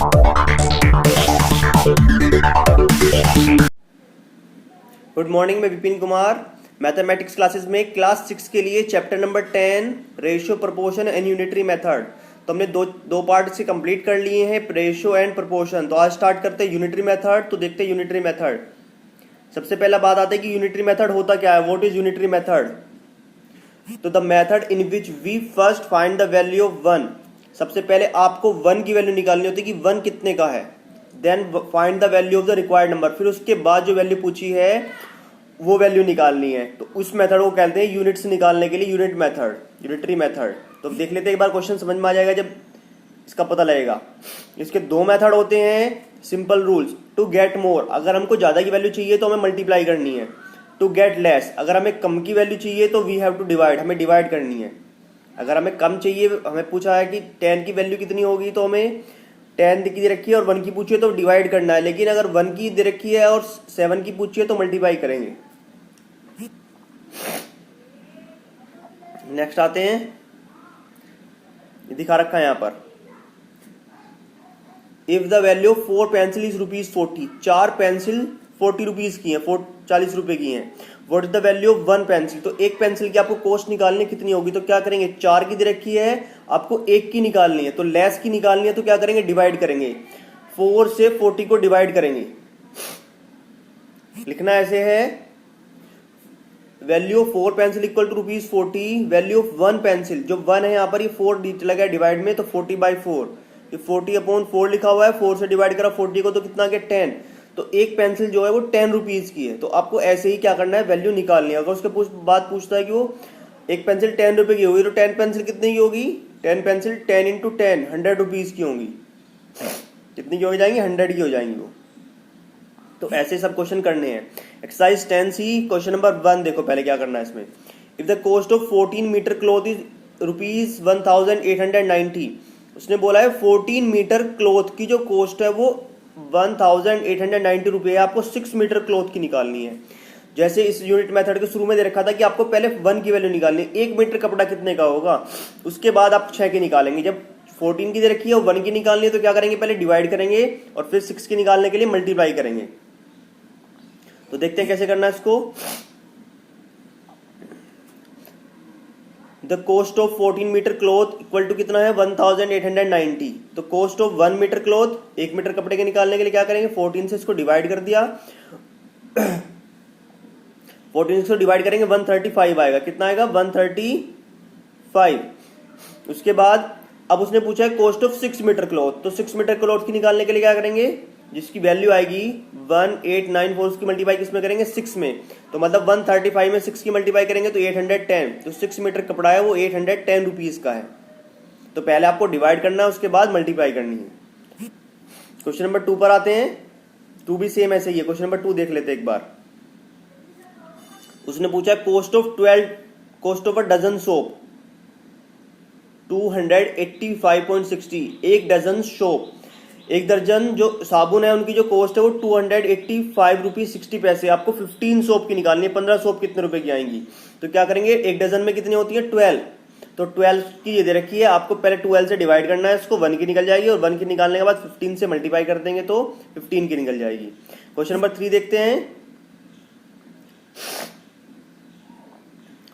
Good morning, मैं Vipin Kumar. Mathematics classes में class 6 के लिए chapter number 10 ratio, proportion and unitary method. तो हमने दो पार्ट से कंप्लीट कर लिए हैं, रेशियो एंड प्रोपोर्शन। तो आज स्टार्ट करते हैं यूनिटरी मेथड। तो देखते हैं यूनिटरी मेथड। सबसे पहला बात आती है कि यूनिटरी मेथड होता क्या है। What is unitary method? तो the method in which we first find the value of 1। सबसे पहले आपको 1 की वैल्यू निकालनी होती है कि 1 कितने का है। Then find the value of the required number. फिर उसके बाद जो वैल्यू पूछी है वो वैल्यू निकालनी है। तो उस मेथड को कहते हैं यूनिट्स निकालने के लिए यूनिट मेथड, यूनिटरी मेथड। तो देख लेते हैं, एक बार क्वेश्चन समझ में आ जाएगा जब इसका पता लगेगा। इसके दो मेथड होते हैं। Simple rules, to get more, अगर हमको ज्यादा की वैल्यू चाहिए तो हमें मल्टीप्लाई करनी है। टू गेट लेस, अगर हमें कम की वैल्यू चाहिए तो वी हैव टू डिवाइड, हमें डिवाइड करनी है। अगर हमें कम चाहिए, हमें पूछा है कि 10 की वैल्यू कितनी होगी, तो हमें 10 की दे रखी है और 1 की पूछी है तो डिवाइड करना है। लेकिन अगर 1 की दे रखी है और 7 की पूछी है तो मल्टीप्लाई करेंगे। नेक्स्ट आते हैं, दिखा रखा है यहां पर, if the value of 4 pencil is ₹40, 4 pencil 40 rupees की है, 40 रुपए की है। What is the value of 1 pencil? तो एक पेंसिल की आपको कॉस्ट निकालनी कितनी होगी, तो क्या करेंगे, 4 की दे रखी है, आपको 1 की निकालनी है, तो लेस की निकालनी है, तो क्या करेंगे, डिवाइड करेंगे। 4 से 40 को डिवाइड करेंगे। लिखना ऐसे है, value of 4 pencil equal to ₹40, value of 1 pencil, जो 1 है यहाँ पर, ये 4 चला गया डिवाइड में, तो 40/4, ये 40/4 लिखा हुआ है। 4 से डिवाइड करा 40 को तो कितना गया, 10। तो एक पेंसिल जो है वो 10 रुपीज की है। तो आपको ऐसे ही क्या करना है, वैल्यू निकालनी है। अगर उसके बाद पूछता है कि वो एक पेंसिल 10 रुपए की होगी, तो 10 पेंसिल कितने की होगी, 10 पेंसिल 10 × 10 100 रुपीज की होंगी। कितनी की हो जाएंगी, 100 की हो जाएंगी वो। तो ऐसे सब क्वेश्चन करने हैं। एक्सरसाइज 10C क्वेश्चन नंबर 1 देखो पहले क्या करना है इसमें। If the cost of 14 metre cloth is ₹1890, उसने बोला है 14 मीटर क्लॉथ की जो कॉस्ट है वो 1890 रुपए है। आपको 6 मीटर क्लॉथ की निकालनी है। जैसे इस यूनिट मेथड के शुरू में दे रखा था कि आपको पहले 1 की वैल्यू निकालनी है, 1 मीटर कपड़ा कितने का होगा, उसके बाद आप 6 की निकालेंगे। जब 14 की दे रखी है और 1 की निकालनी है तो क्या करेंगे, पहले डिवाइड करेंगे और फिर 6 की निकालने के लिए मल्टीप्लाई करेंगे। तो देखते हैं कैसे करना है इसको। The cost of 14 metre cloth equal to कितना है, 1890। तो cost of 1 metre cloth, 1 metre कपड़े के निकालने के लिए क्या करेंगे, 14 से इसको डिवाइड कर दिया। 14 से इसको डिवाइड करेंगे 135 आएगा। कितना आएगा, 135। उसके बाद अब उसने पूछा है कॉस्ट ऑफ 6 मीटर क्लॉथ। तो 6 मीटर क्लॉथ की निकालने के लिए क्या करेंगे, जिसकी वैल्यू आएगी 1894, उसकी मल्टीप्लाई किसमें करेंगे, 6 में। तो मतलब 135 में 6 की मल्टीप्लाई करेंगे तो 810। तो 6 मीटर कपड़ा है वो 810 रुपीज का है। तो पहले आपको डिवाइड करना है, उसके बाद मल्टीप्लाई करनी है। क्वेश्चन नंबर 2 पर आते हैं। 2 भी सेम ऐसे ही है। क्वेश्चन नंबर 2 देख लेते हैं एक बार। उसने पूछा cost of a dozen soap 285.60। एक डजन सोप, एक दर्जन जो साबुन है उनकी जो कॉस्ट है वो 285 रुपीज 60 पैसे। आपको 15 सोप की निकालनी है। 15 सोप कितने रुपए की आएंगी, तो क्या करेंगे, एक डजन में कितनी होती है, 12। तो 12 की ये दे रखी है, आपको पहले 12 से डिवाइड करना है, इसको 1 की निकल जाएगी और 1 की निकालने के बाद 15 से मल्टीप्लाई कर देंगे तो 15 की निकल जाएगी। क्वेश्चन नंबर 3 देखते हैं।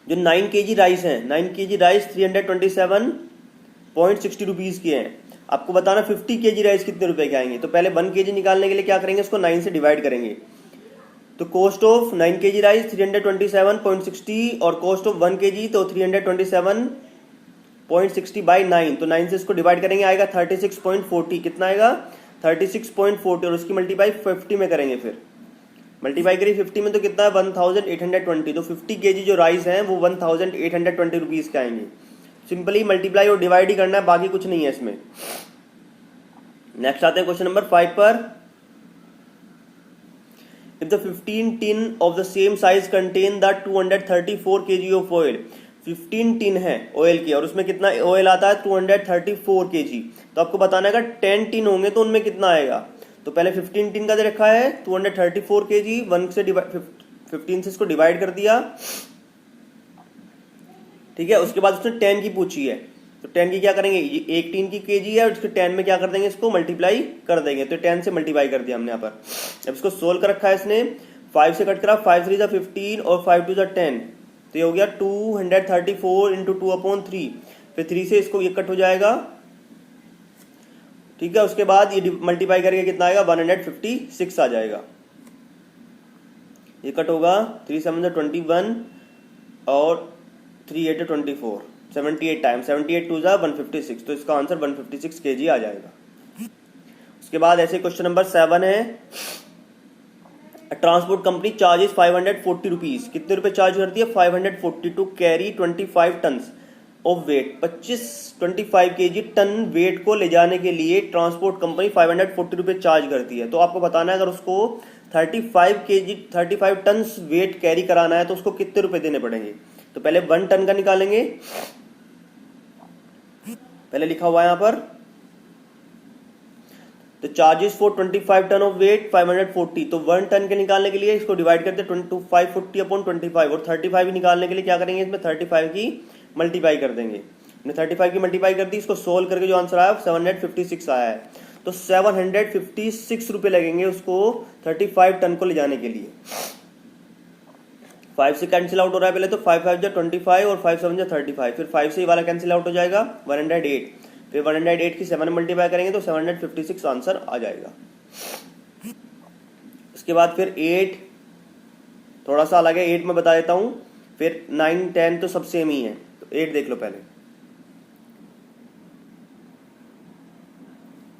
जो 9 kg राइस है, 9 kg राइस 327.60 रुपीज की है। आपको बताना 50 kg राइस कितने रुपए के आएंगे। तो पहले 1 kg निकालने के लिए क्या करेंगे, इसको 9 से डिवाइड करेंगे। तो कॉस्ट ऑफ 9 kg राइस 327.60 और कॉस्ट ऑफ 1 kg तो 327.60/9। तो 9 से इसको डिवाइड करेंगे, आएगा 36.40। कितना आएगा, 36.40 और उसकी मल्टीप्लाई 50 में करेंगे। फिर मल्टीप्लाई करिए 50 में तो कितना है, 1820। तो 50 kg जो राइस है वो 1820 रुपीज के आएंगे। सिंपली मल्टीप्लाई और डिवाइड ही करना है, बाकी कुछ नहीं है इसमें। नेक्स्ट आते हैं क्वेश्चन नंबर 5 पर। If the 15 tin of the same size contain the 234 kg of oil. 15 tin है ऑयल की और उसमें कितना ऑयल आता है, 234 kg। तो आपको बताना है 10 टिन होंगे तो उनमें कितना आएगा। तो पहले 15 टिन का दे रखा है 234 kg, 1 से 15 से इसको डिवाइड कर दिया, ठीक है। उसके बाद उसने 10 की पूछी है तो 10 की क्या करेंगे, ये एक टीन की केजी है और इसके 10 में क्या कर देंगे, इसको मल्टीप्लाई कर देंगे। तो 10 से मल्टीप्लाई कर दिया हमने यहाँ पर। अब इसको सोल्व कर रखा है इसने, 5 से कट करा, 5 3 15 और 5 2 10, तो ये हो गया 234 इंटू 2/3। फिर 3 से इसको ये कट हो जाएगा, ठीक है। उसके बाद ये मल्टीप्लाई करके कितना आएगा, 156 आ जाएगा। ये कट होगा, 3 7 21 और 3 8 24, 78 टाइम, 78 2 156, तो इसका आंसर 156 केजी आ जाएगा। उसके बाद ऐसे क्वेश्चन नंबर 7 है, ट्रांसपोर्ट कंपनी चार्जेस 540 रुपीज, कितने रुपए चार्ज करती है, 540 to carry 25 ton of weight, 25 KG ton weight को ले जाने के लिए ट्रांसपोर्ट कंपनी 540 रुपए चार्ज करती है। तो आपको बताना है अगर उसको 35 टन वेट कैरी कराना है तो उसको कितने रुपए देने पड़ेंगे। तो पहले 1 टन का निकालेंगे, पहले लिखा हुआ है यहां पर, तो charges for 25 ton of weight 540, तो 1 टन के निकालने के लिए इसको डिवाइड करते हैं 540 अपॉन 25, और 35 निकालने के लिए क्या करेंगे, इसमें 35 की मल्टीप्लाई कर देंगे। 35 की मल्टीप्लाई कर दी, इसको सोल्व करके जो आंसर आया 756 आया है। तो 756 रुपए लगेंगे उसको 35 टन को ले जाने के लिए। 5 से कैंसिल आउट हो रहा है पहले, तो 5 5 जा 25 और 5 7 जा 35, फिर 5 से ये वाला कैंसिल आउट हो जाएगा 108, फिर 108 की 7 मल्टीप्लाई करेंगे तो 756 आंसर आ जाएगा। उसके बाद फिर 8 थोड़ा सा अलग है, 8 में बता देता हूं, फिर 9 10 तो सब सेम ही है। तो 8 देख लो पहले,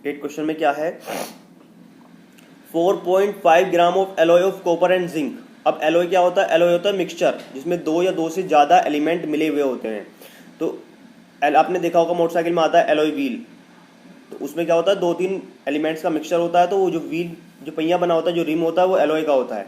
8 क्वेश्चन में क्या है, 4.5 gram of alloy of copper and zinc. अब एलॉय क्या होता है, एलॉय होता है मिक्सचर जिसमें 2 या 2 से ज्यादा एलिमेंट मिले हुए होते हैं। तो आपने देखा होगा मोटरसाइकिल में आता है एलॉय व्हील, तो उसमें क्या होता है 2-3 एलिमेंट्स का मिक्सचर होता है, तो वो जो व्हील जो पहिया बना होता है, जो रिम होता है, वो एलॉय का होता है।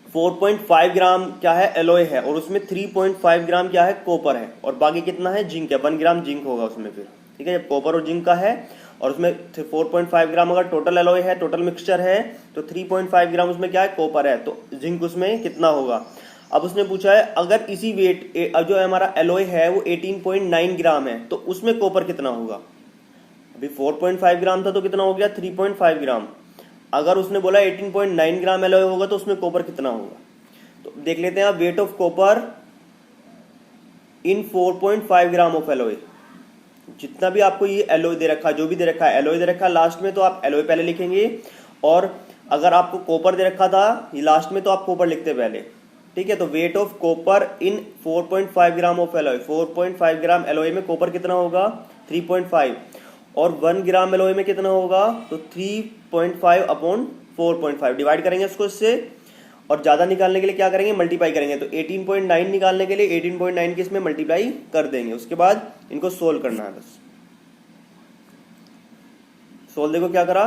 4.5 ग्राम क्या है, एलॉय है, और उसमें 3.5 ग्राम क्या है, कॉपर है, और बाकी कितना है, जिंक है, 1 ग्राम जिंक होगा उसमें फिर, ठीक है। जब कॉपर और जिंक का है और उसमें 4.5 ग्राम अगर टोटल एलॉय है, टोटल मिक्सचर है, तो 3.5 ग्राम उसमें क्या है, कॉपर है, तो जिंक उसमें कितना होगा। अब उसने पूछा है अगर इसी वेट जो हमारा एलॉय है वो 18.9 ग्राम है तो उसमें कॉपर कितना होगा। अभी 4.5 ग्राम था तो कितना हो गया, 3.5 ग्राम। अगर उसने बोला 18.9 ग्राम एलॉय होगा तो उसमें कॉपर कितना होगा। तो देख लेते हैं, weight of copper in 4.5 gram of alloy. जितना भी आपको ये एलॉय दे रखा है, जो भी दे रखा है, एलॉय दे रखा है लास्ट में, तो आप एलॉय पहले लिखेंगे, और अगर आपको कॉपर दे रखा था ये लास्ट में तो आप कॉपर लिखते पहले, ठीक है। तो weight of copper in 4.5 gram of alloy, 4.5 gram alloy में कॉपर कितना होगा, 3.5, और 1 ग्राम एलॉय में कितना होगा, तो 3.5 अपॉन 4.5 डिवाइड करेंगे उसको इससे, और ज्यादा निकालने के लिए क्या करेंगे, मल्टीप्लाई करेंगे। तो 18.9 निकालने के लिए 18.9 के इसमें मल्टीप्लाई कर देंगे। उसके बाद इनको सोल्व करना है बस। सोल्व देखो क्या करा,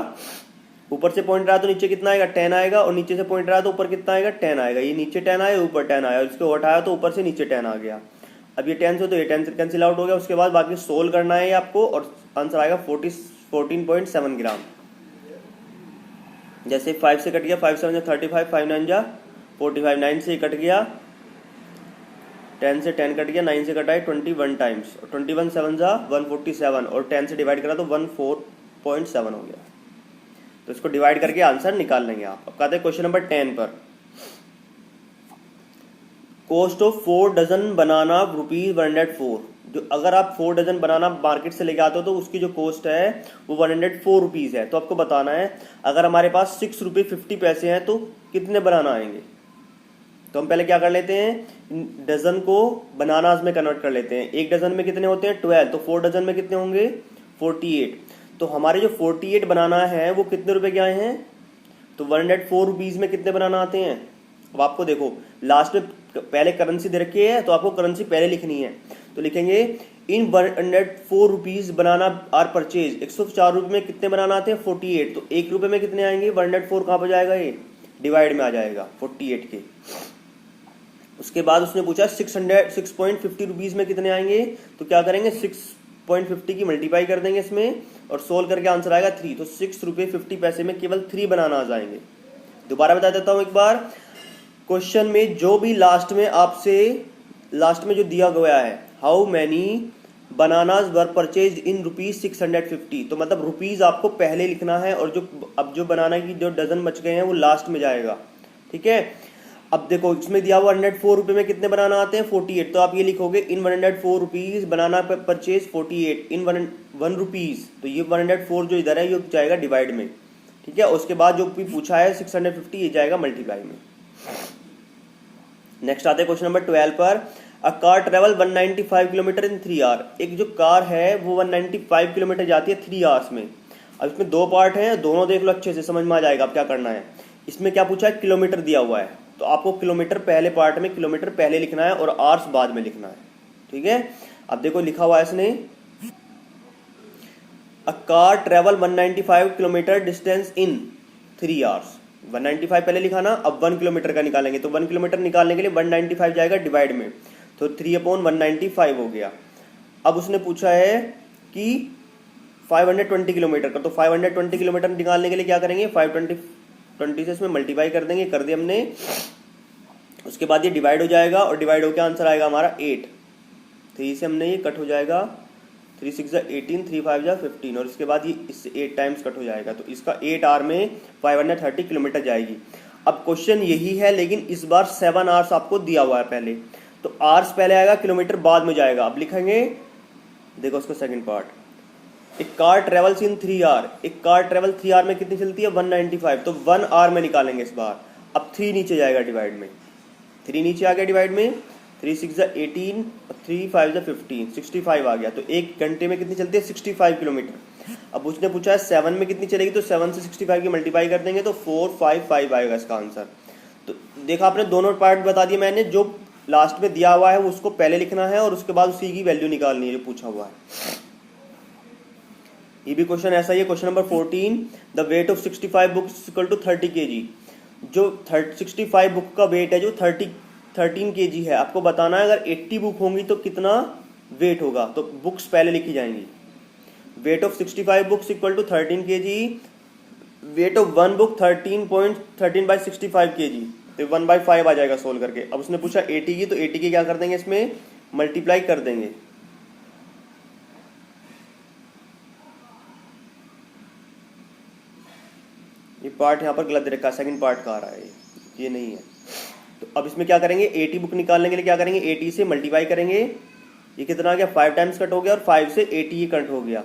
ऊपर से पॉइंट रहा तो नीचे कितना आएगा, 10 आएगा, और नीचे से पॉइंट रहा तो ऊपर कितना आएगा, 10 आएगा। ये नीचे 10 आया, ऊपर 10 आया, इसको हटाया तो ऊपर से नीचे 10 आ गया। अब ये 10 से तो ये 10 से कैंसिल आउट हो गया। उसके बाद बाकी सोल्व करना है आपको, और आंसर आएगा 14.7 ग्राम। जैसे 5 से कट गया, 5 7 35, 5 9 जा 45, 9 से कट गया, 10 से 10 कट गया, 9 से कटा है 21 टाइम्स, 21 7 जा 147, और 10 से डिवाइड करा तो 14.7 हो गया। तो इसको डिवाइड करके आंसर निकाल लेंगे आप। अब कहते हैं क्वेश्चन नंबर 10 पर, कॉस्ट ऑफ 4 डजन बनाना ₹104। जो अगर आप 4 डजन बनाना मार्केट से लेके आते हो तो उसकी जो कॉस्ट है वो 104 रुपीज है। तो आपको बताना है अगर हमारे पास 6 रुपये 50 पैसे हैं तो कितने बनाना आएंगे। तो हम पहले क्या कर लेते हैं, डजन को बनानाज में कन्वर्ट कर लेते हैं। एक डजन में कितने होते हैं, 12, तो 4 डजन में कितने होंगे, 48। तो हमारे जो 48 बनाना है वो कितने रुपए के आए हैं, तो 104 रुपीज में कितने बनाना आते हैं। अब आपको देखो लास्ट में पहले करेंसी दे रखी है तो आपको करेंसी पहले लिखनी है। तो लिखेंगे इन 104 रुपीज बनाना आर परचेज। 104 रुपए में कितने बनाना आते हैं, 48। तो 1 रुपए में कितने आएंगे, 104 कहां पर जाएगा, ये डिवाइड में आ जाएगा 48 के। उसके बाद उसने पूछा 6.50 रुपीज में कितने आएंगे। तो क्या करेंगे, 6.50 की मल्टीप्लाई कर देंगे इसमें और सोल्व करके आंसर आएगा 3। तो 6 रुपये 50 पैसे में केवल 3 बनाना आ जाएंगे। दोबारा बता देता हूं एक बार, क्वेश्चन में जो भी लास्ट में आपसे लास्ट में जो दिया गया है, how many bananas were purchase in ₹650। तो मतलब रुपीज आपको पहले लिखना है और जो बनाना की जो डजन बच गए हैं वो लास्ट में जाएगा। ठीक है, अब देखो इसमें दिया हुआ 104 रुपए में कितने बनाना आते हैं 48, तो आप ये लिखोगे इन 104 रुपीज बनाना परचेज 48 इन 1 रुपीज, तो ये 104 जो इधर है ये जाएगा डिवाइड में। ठीक है, उसके बाद जो भी पूछा है 650 ये जाएगा मल्टीप्लाई में। नेक्स्ट आते हैं क्वेश्चन नंबर 12 पर। A car travel 195 kilometre in 3 hour. एक जो कार है वो 195 किलोमीटर जाती है 3 आवर्स में। अब इसमें दो पार्ट हैं, दोनों देख लो अच्छे से, समझ में आ जाएगा अब क्या करना है। इसमें क्या पूछा है, किलोमीटर दिया हुआ है, तो आपको किलोमीटर पहले पार्ट में किलोमीटर पहले लिखना है और आवर्स बाद में लिखना है। ठीक है, अब देखो लिखा हुआ है इसने, अ car travel 195 kilometre distance in 3 hours. 195 पहले लिखा ना, अब 1 किलोमीटर का निकालेंगे, तो 1 किलोमीटर निकालने के लिए 195 जाएगा डिवाइड में, तो 3/195 हो गया। अब उसने पूछा है कि 520 किलोमीटर का, तो 520 किलोमीटर निकालने के लिए क्या करेंगे, 520 से इसमें मल्टीप्लाई कर देंगे, कर दिया हमने। उसके बाद ये डिवाइड हो जाएगा और डिवाइड होकर आंसर आएगा हमारा 8। 3 से हमने ये कट हो जाएगा, 3 6 18, 3 5 15, और इसके बाद ये इससे 8 टाइम्स कट हो जाएगा, तो इसका 8 आवर में 530 किलोमीटर जाएगी। अब क्वेश्चन यही है, लेकिन इस बार 7 आवर्स आपको दिया हुआ है पहले, तो आवर्स पहले आएगा, किलोमीटर बाद में जाएगा। अब लिखेंगे, देखो उसका सेकंड पार्ट, एक कार ट्रेवल्स इन 3 आवर। एक कार ट्रेवल 3 आवर में कितनी चलती है 195, तो 1 आवर में निकालेंगे इस बार। अब 3 नीचे जाएगा डिवाइड में, 3 नीचे आ गया डिवाइड में, 3 6 18 और 3 5 15, 65 आ गया। तो एक घंटे में कितनी चलती है 65 किलोमीटर। अब उसने पूछा है 7 में कितनी चलेगी, तो 7 से 65 की मल्टीप्लाई कर देंगे तो 455 आएगा इसका आंसर। तो देखा आपने, दोनों पार्ट बता दिए मैंने, जो लास्ट में दिया हुआ है उसको पहले लिखना है और उसके बाद उसी की वैल्यू निकालनी है जो पूछा हुआ है। ये भी क्वेश्चन ऐसा ही है। Question number 14, the weight of 65 books equal to 30 kg। जो 65 बुक का वेट है जो 13 kg है, आपको बताना है अगर 80 बुक होंगी तो कितना वेट होगा, तो बुक्स पहले लिखी जाएंगी। Weight of 65 books equal to 13 kg, weight of 1 book 13.13/65 kg, तो 1/5 आ जाएगा सोल्व करके। अब उसने पूछा 80 की, तो 80 की क्या कर देंगे, इसमें मल्टीप्लाई कर देंगे। ये पार्ट यहाँ पर गलत दे रखा है, सेकंड पार्ट का आ रहा है, ये नहीं है। तो अब इसमें क्या करेंगे, 80 बुक निकालने के लिए क्या करेंगे, 80 से मल्टीप्लाई करेंगे। ये कितना आ गया, 5 टाइम्स कट हो गया और 5 से 80 कट हो गया,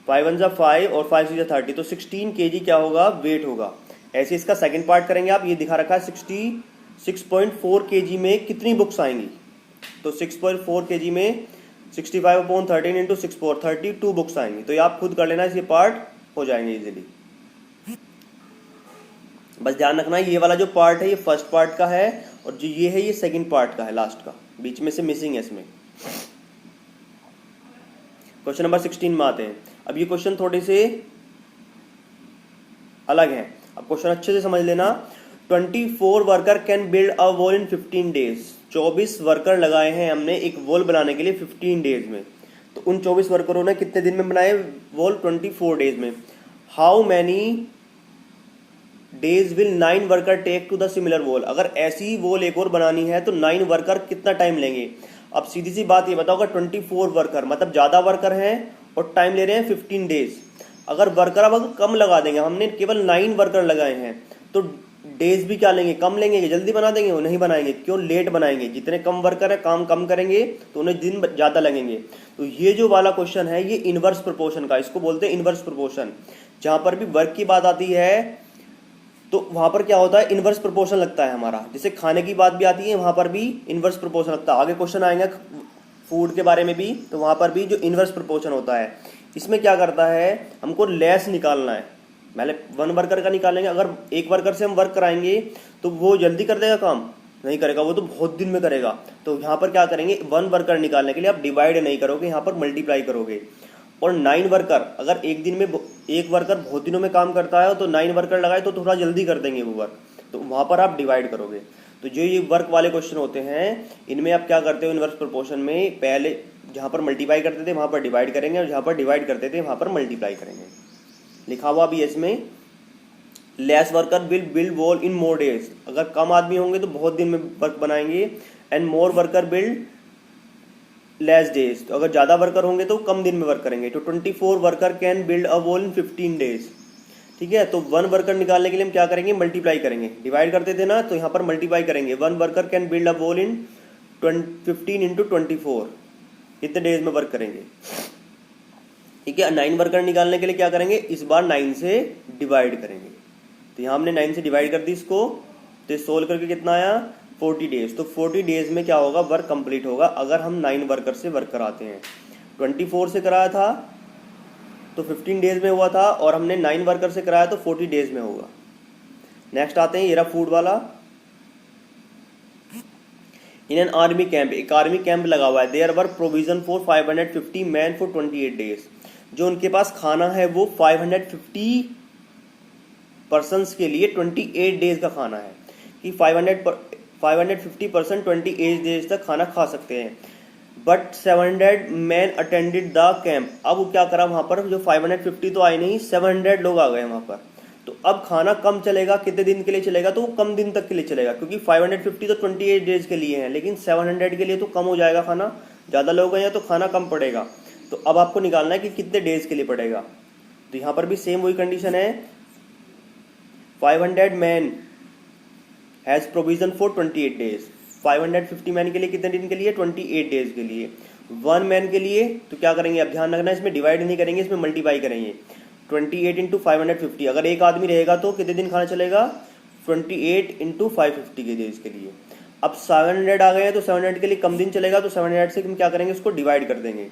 5 1 5 और 5 6 30, तो 16 kg क्या होगा, वेट होगा। ऐसे इसका सेकंड पार्ट करेंगे आप, ये दिखा रखा है 66.4 kg में कितनी बुक्स आएंगी, तो 6.4 kg में 65/13 इंटू 6 4 32 बुक्स आएंगी। तो ये आप खुद कर लेना, ये पार्ट हो जाएंगे इजीली। बस ध्यान रखना ये वाला जो पार्ट है ये फर्स्ट पार्ट का है और जो ये है ये सेकंड पार्ट का है, लास्ट का, बीच में से मिसिंग है इसमें। क्वेश्चन नंबर 16 में आते हैं। अब ये क्वेश्चन थोड़े से अलग है, अब क्वेश्चन अच्छे से समझ लेना। 24 worker can build a wall in 15 days. 24 worker लगाए हैं हमने एक वॉल बनाने के लिए 15 डेज में, तो उन 24 वर्करों ने कितने दिन में बनाए वॉल, 24 डेज में। How many days will 9 worker take to the similar wall. अगर ऐसी वॉल एक और बनानी है तो 9 वर्कर कितना टाइम लेंगे। अब सीधी सी बात ये बताओ, अगर 24 वर्कर मतलब ज्यादा वर्कर हैं और टाइम ले रहे हैं 15 डेज, अगर वर्कर अब कम लगा देंगे, हमने केवल 9 वर्कर लगाए हैं, तो डेज भी क्या लेंगे, कम लेंगे, जल्दी बना देंगे, वो नहीं बनाएंगे, क्यों, लेट बनाएंगे। जितने कम वर्कर है काम कम करेंगे तो उन्हें दिन ज्यादा लगेंगे। तो ये जो वाला क्वेश्चन है ये इनवर्स प्रोपोर्शन का, इसको बोलते हैं इनवर्स प्रोपोर्शन। जहां पर भी वर्क की बात आती है तो वहां पर क्या होता है, इनवर्स प्रोपोर्शन लगता है हमारा। जैसे खाने की बात भी आती है, वहां पर भी इनवर्स प्रोपोर्शन लगता है। आगे क्वेश्चन आएंगे फूड के बारे में भी, तो वहां पर भी जो इनवर्स प्रोपोर्शन होता है, इसमें क्या करता है, हमको लेस निकालना है। पहले 1 वर्कर का निकालेंगे, अगर 1 वर्कर से हम वर्क कराएंगे तो वो जल्दी कर देगा काम, नहीं करेगा, वो तो बहुत दिन में करेगा। तो यहाँ पर क्या करेंगे, 1 वर्कर निकालने के लिए आप डिवाइड नहीं करोगे, यहाँ पर मल्टीप्लाई करोगे। और 9 वर्कर, अगर एक दिन में 1 वर्कर बहुत दिनों में काम करता है तो 9 वर्कर लगाए तो थोड़ा जल्दी कर देंगे वो वर्क, तो वहां पर आप डिवाइड करोगे। तो जो ये वर्क वाले क्वेश्चन होते हैं इनमें आप क्या करते हो, इनवर्स प्रोपोर्शन में पहले जहां पर मल्टीप्लाई करते थे वहां पर डिवाइड करेंगे और जहां पर डिवाइड करते थे वहां पर मल्टीप्लाई करेंगे। लिखा हुआ भी है इसमें, less worker will build wall in more days. अगर कम आदमी होंगे तो बहुत दिन में वर्क बनाएंगे, and more worker build less days, तो अगर ज़्यादा वर्कर होंगे तो कम दिन में वर्क करेंगे। तो 24 worker can build a wall in 15 days. ठीक है, तो 1 वर्कर निकालने के लिए हम क्या करेंगे, मल्टीप्लाई करेंगे। डिवाइड करते थे ना, तो यहाँ पर मल्टीप्लाई करेंगे। 1 worker can build a wall in 15 into 24, कितने डेज में वर्क करेंगे। ठीक है, 9 वर्कर निकालने के लिए क्या करेंगे, इस बार 9 से डिवाइड करेंगे। तो यहाँ हमने 9 से डिवाइड कर दी इसको, तो सोल्व करके कितना आया 40 डेज। तो 40 डेज में क्या होगा, वर्क कंप्लीट होगा अगर हम 9 वर्कर से वर्क कराते हैं। 24 से कराया था तो 15 डेज में हुआ था, और हमने 9 वर्कर से कराया तो 40 डेज में होगा। नेक्स्ट आते हैं, ये रहा फूड वाला। इन एन आर्मी कैंप, एक आर्मी कैंप लगा हुआ है। There were provision for 550 man for 28 days. जो उनके पास खाना है वो 550 पर्सन्स के लिए 28 डेज का खाना है, कि 550 पर्सन 28 डेज तक खाना खा सकते हैं। But 700 man attended the camp. अब वो क्या करा, वहां पर जो 550 तो आए नहीं, 700 लोग आ गए वहां पर। तो अब खाना कम चलेगा, कितने दिन के लिए चलेगा, तो वो कम दिन तक के लिए चलेगा, क्योंकि 550 तो 28 डेज के लिए है, लेकिन 700 के लिए तो कम हो जाएगा खाना। ज़्यादा लोग हैं तो खाना कम पड़ेगा। तो अब आपको निकालना है कि कितने डेज के लिए पड़ेगा। तो यहाँ पर भी सेम वही कंडीशन है, 500 man has provision for 28 days. 550 man के लिए कितने दिन के लिए, 28 डेज के लिए। 1 मैन के लिए तो क्या करेंगे, अब ध्यान रखना, इसमें डिवाइड नहीं करेंगे, इसमें मल्टीप्लाई करेंगे। 28 इंटू 550, अगर एक आदमी रहेगा तो कितने दिन खाना चलेगा, 28 इंटू 550 के डेज के लिए। अब 700 आ गए हैं तो 700 के लिए कम दिन चलेगा, तो 700 से हम क्या करेंगे, उसको डिवाइड कर देंगे।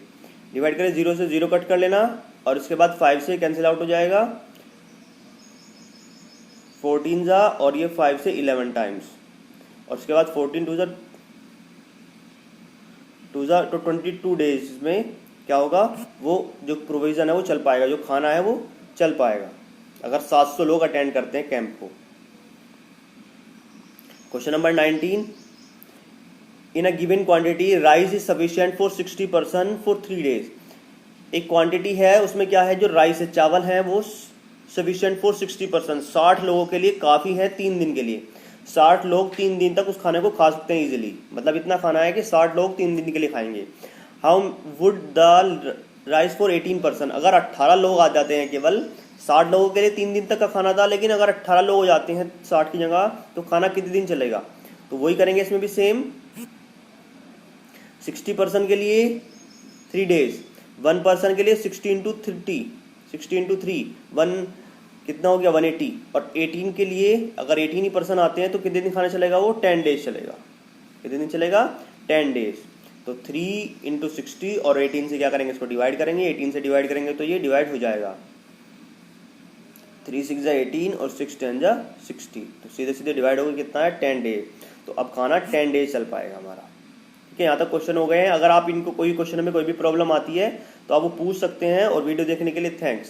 डिवाइड करें, 0 से 0 कट कर लेना, और उसके बाद 5 से कैंसिल आउट हो जाएगा, 14 जा, और ये 5 से 11 टाइम्स, और उसके बाद 14 टू जा तो 22 डेज में क्या होगा, वो जो प्रोविजन है वो चल पाएगा, जो खाना है वो चल पाएगा, अगर 700 लोग अटेंड करते हैं कैंप को। Question number 19, in a given quantity rice is sufficient for 60 person for 3 days. एक क्वांटिटी है, उसमें क्या है, जो राइस है, चावल है, वो सफिशिएंट फॉर 60 पर्सन, 60 लोगों के लिए काफ़ी है 3 दिन के लिए। 60 लोग 3 दिन तक उस खाने को खा सकते हैं इजीली, मतलब इतना खाना है कि 60 लोग 3 दिन के लिए खाएंगे। How would the rice for 18 person, अगर 18 लोग आ जाते हैं, केवल 60 लोगों के लिए 3 दिन तक का खाना था, लेकिन अगर 18 लोग हो जाते हैं 60 की जगह, तो खाना कितने दिन चलेगा। तो वही करेंगे इसमें भी सेम, 60 पर्सन के लिए 3 डेज, 1 पर्सन के लिए 60 इंटू 30, 60 इंटू 3, 1 कितना हो गया 180, और 18 के लिए अगर 18 ही पर्सन आते हैं तो कितने दिन खाना चलेगा, वो 10 डेज चलेगा। कितने दिन चलेगा, 10 डेज। तो 3 इंटू 60 और 18 से क्या करेंगे, इसको डिवाइड करेंगे। 18 से डिवाइड करेंगे तो ये डिवाइड हो जाएगा, 3 6 18 और 6 10 60, तो सीधे सीधे डिवाइड होगा, कितना है 10 डेज। तो अब खाना 10 डेज चल पाएगा हमारा। ठीक है, यहाँ तक क्वेश्चन हो गए हैं। अगर आप इनको कोई क्वेश्चन में कोई भी प्रॉब्लम आती है तो आप वो पूछ सकते हैं। और वीडियो देखने के लिए थैंक्स।